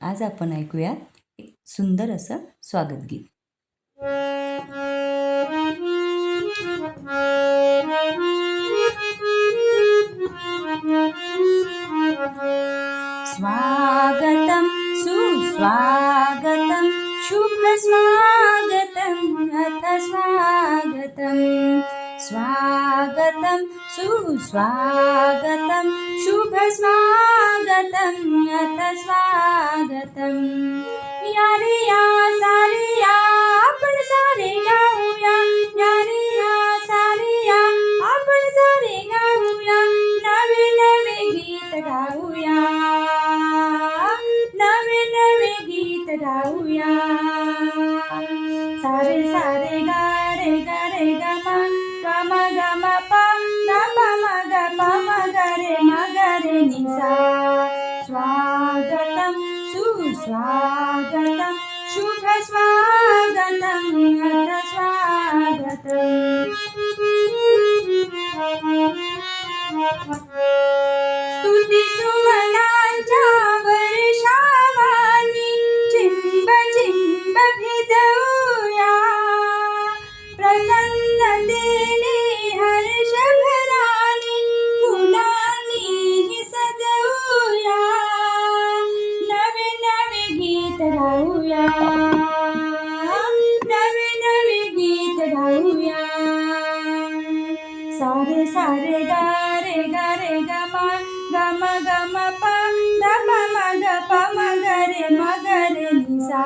आज आपण ऐकूया एक सुंदर असं स्वागत गीत. स्वागतं सुस्वागतं शुभस्वागतं अथ स्वागतं स्वागतं सुस्वागतं शुभस्वागतं अथ स्वागतं या रे या सारे या आपण सारे गाऊया या रे या सारे या आपण सारे गाऊया नवे नवे गीत गाऊया नवे नवे गीत गाऊया सारे सारे गा रे ग मा ग म प म ग प म ग रे नि सा स्वागतं सुस्वागतं शुभ स्वागतं अथ स्वागतं स्तुती सुमनांच्या वर्षावानी चिंब चिंब भिजवूया प्रसन्नतेने हर्षभराने फुलांनी सजवूया नवे नवे गीत गाऊया नवे नवे गीत गाऊया सारे सारे गा रे ग म ग म प द म ग प म ग रे नि सा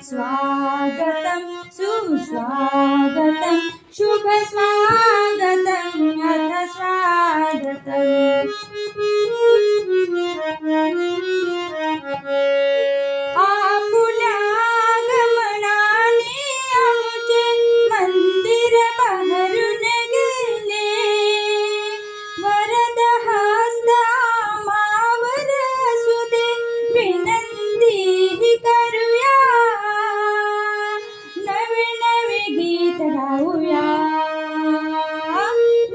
स्वागतं सुस्वागतं शुभ स्वागतं अथ स्वागतं आपुल्या आगमनाने आमचे मंदिर बहरून गेले वरद हस्त आम्हावर असू दे विनंती करूया नवे नवे गीत गाऊया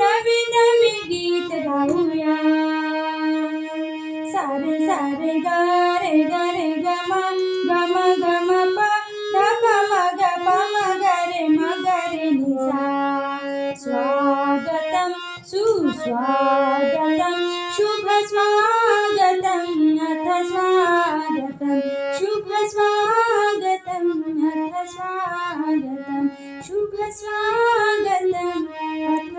नवे नवे गीत गाऊया सारे सारे गा रे ग म ग म प द प म ग प म ग रे नि सा स्वागतं सुस्वागतं शुभ स्वागतं अथ स्वागतं शुभ स्वागतं अथ स्वागतं शुभ स्वागतं अथ